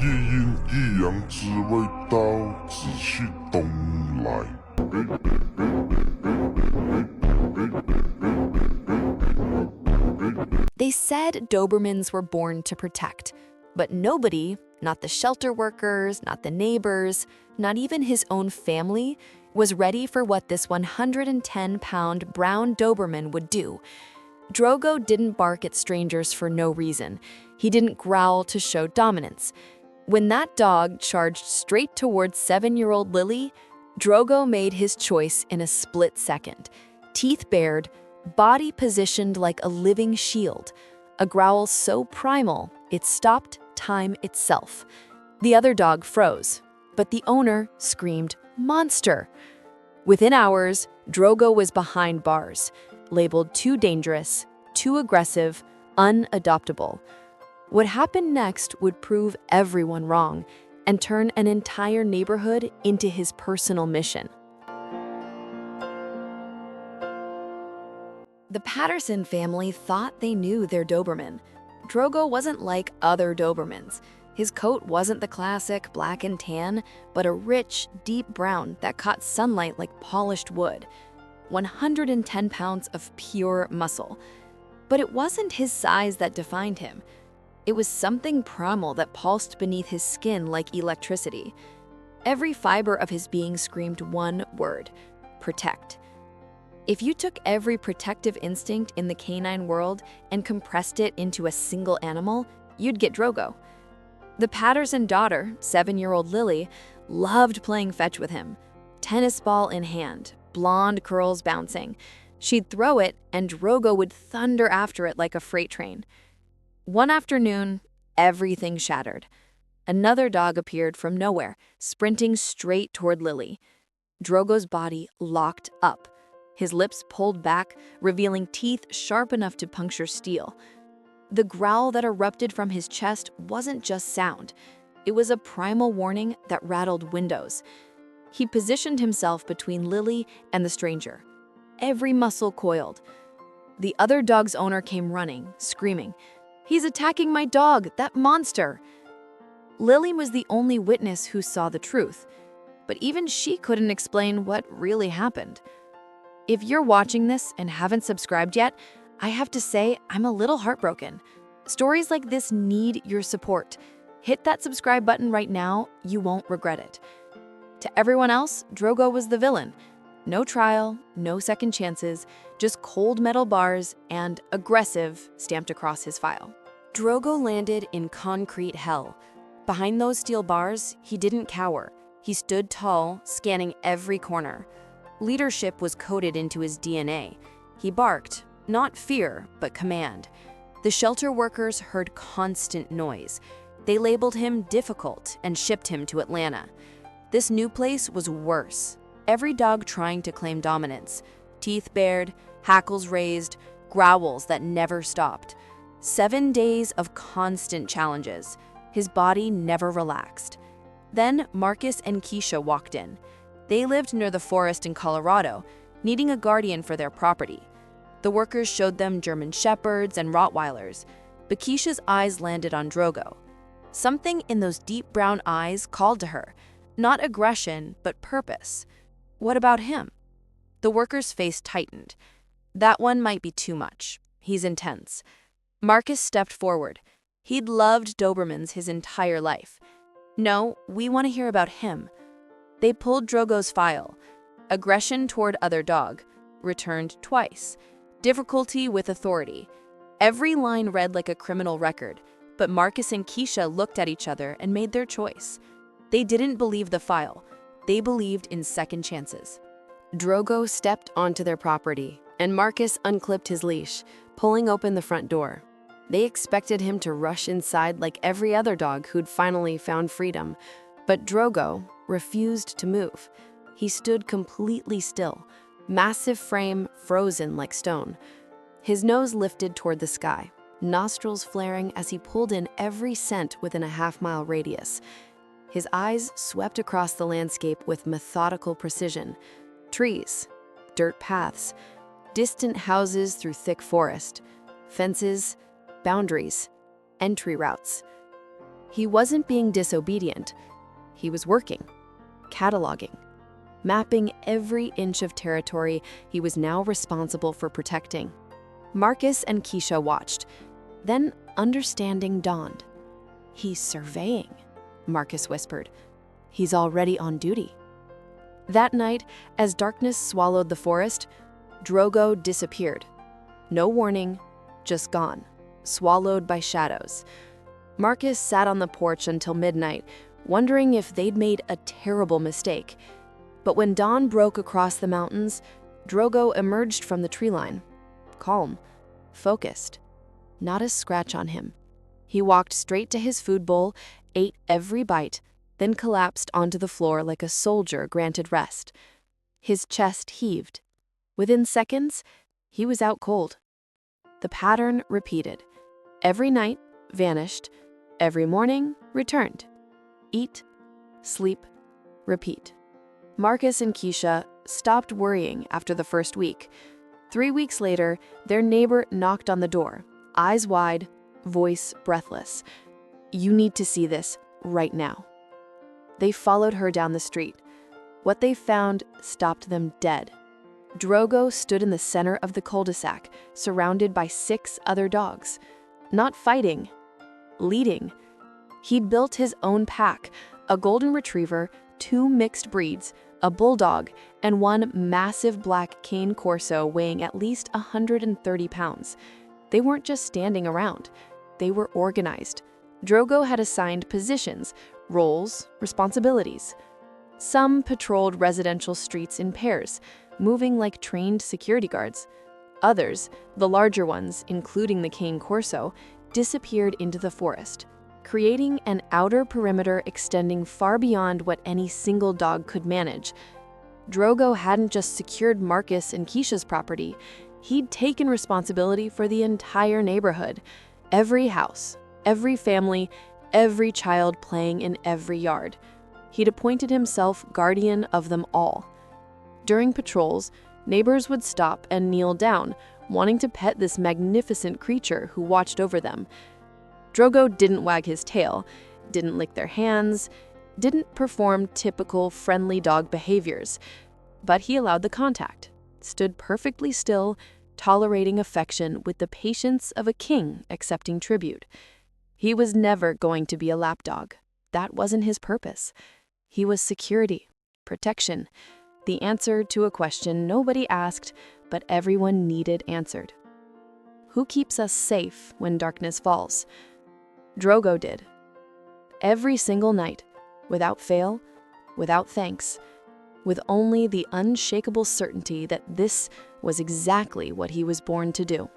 一阴一阳之谓道，仔细东来。They said Dobermans were born to protect, but nobody, not the shelter workers, not the neighbors, not even his own family, was ready for what this 110-pound brown Doberman would do. Drogo didn't bark at strangers for no reason. He didn't growl to show dominance. When that dog charged straight towards 7-year-old Lily, Drogo made his choice in a split second. Teeth bared, body positioned like a living shield, a growl so primal it stopped time itself. The other dog froze, but the owner screamed, "Monster!" Within hours, Drogo was behind bars, labeled too dangerous, too aggressive, unadoptable. What happened next would prove everyone wrong and turn an entire neighborhood into his personal mission. The Patterson family thought they knew their Doberman. Drogo wasn't like other Dobermans. His coat wasn't the classic black and tan, but a rich, deep brown that caught sunlight like polished wood. 110 pounds of pure muscle. But it wasn't his size that defined him. It was something primal that pulsed beneath his skin like electricity. Every fiber of his being screamed one word: protect. If you took every protective instinct in the canine world and compressed it into a single animal, you'd get Drogo. The Patterson daughter, 7-year-old Lily, loved playing fetch with him. Tennis ball in hand, blonde curls bouncing. She'd throw it, and Drogo would thunder after it like a freight train. One afternoon, everything shattered. Another dog appeared from nowhere, sprinting straight toward Lily. Drogo's body locked up. His lips pulled back, revealing teeth sharp enough to puncture steel. The growl that erupted from his chest wasn't just sound. It was a primal warning that rattled windows. He positioned himself between Lily and the stranger. Every muscle coiled. The other dog's owner came running, screaming, "He's attacking my dog, that monster!" Lily was the only witness who saw the truth, but even she couldn't explain what really happened. If you're watching this and haven't subscribed yet, I have to say I'm a little heartbroken. Stories like this need your support. Hit that subscribe button right now, you won't regret it. To everyone else, Drogo was the villain. No trial, no second chances, just cold metal bars and aggressive stamped across his file. Drogo landed in concrete hell. Behind those steel bars, he didn't cower. He stood tall, scanning every corner. Leadership was coded into his DNA. He barked, not fear, but command. The shelter workers heard constant noise. They labeled him difficult and shipped him to Atlanta. This new place was worse. Every dog trying to claim dominance. Teeth bared, hackles raised, growls that never stopped. 7 days of constant challenges. His body never relaxed. Then Marcus and Keisha walked in. They lived near the forest in Colorado, needing a guardian for their property. The workers showed them German Shepherds and Rottweilers, but Keisha's eyes landed on Drogo. Something in those deep brown eyes called to her, not aggression, but purpose. What about him? The worker's face tightened. That one might be too much. He's intense. Marcus stepped forward. He'd loved Dobermans his entire life. No, we want to hear about him. They pulled Drogo's file. Aggression toward other dog. Returned twice. Difficulty with authority. Every line read like a criminal record, but Marcus and Keisha looked at each other and made their choice. They didn't believe the file. They believed in second chances. Drogo stepped onto their property, and Marcus unclipped his leash, pulling open the front door. They expected him to rush inside like every other dog who'd finally found freedom, but Drogo refused to move. He stood completely still, massive frame frozen like stone. His nose lifted toward the sky, nostrils flaring as he pulled in every scent within a half-mile radius. His eyes swept across the landscape with methodical precision. Trees, dirt paths, distant houses through thick forest, fences, boundaries, entry routes. He wasn't being disobedient. He was working, cataloging, mapping every inch of territory he was now responsible for protecting. Marcus and Keisha watched. Then understanding dawned. "He's surveying," Marcus whispered. "He's already on duty." That night, as darkness swallowed the forest, Drogo disappeared. No warning, just gone, swallowed by shadows. Marcus sat on the porch until midnight, wondering if they'd made a terrible mistake. But when dawn broke across the mountains, Drogo emerged from the tree line. Calm, focused, not a scratch on him. He walked straight to his food bowl, ate every bite, then collapsed onto the floor like a soldier granted rest. His chest heaved. Within seconds, he was out cold. The pattern repeated. Every night, vanished. Every morning, returned. Eat, sleep, repeat. Marcus and Keisha stopped worrying after the first week. 3 weeks later, their neighbor knocked on the door, eyes wide, voice breathless. "You need to see this right now." They followed her down the street. What they found stopped them dead. Drogo stood in the center of the cul-de-sac, surrounded by 6 other dogs. Not fighting, leading. He'd built his own pack, a golden retriever, 2 mixed breeds, a bulldog, and 1 massive black cane corso weighing at least 130 pounds. They weren't just standing around. They were organized. Drogo had assigned positions, roles, responsibilities. Some patrolled residential streets in pairs, moving like trained security guards. Others, the larger ones, including the cane corso, disappeared into the forest, creating an outer perimeter extending far beyond what any single dog could manage. Drogo hadn't just secured Marcus and Keisha's property, he'd taken responsibility for the entire neighborhood. Every house, every family, every child playing in every yard. He'd appointed himself guardian of them all. During patrols, neighbors would stop and kneel down, wanting to pet this magnificent creature who watched over them. Drogo didn't wag his tail, didn't lick their hands, didn't perform typical friendly dog behaviors, but he allowed the contact, stood perfectly still, tolerating affection with the patience of a king accepting tribute. He was never going to be a lapdog. That wasn't his purpose. He was security, protection, the answer to a question nobody asked, but everyone needed answered. Who keeps us safe when darkness falls? Drogo did. Every single night, without fail, without thanks, with only the unshakable certainty that this was exactly what he was born to do.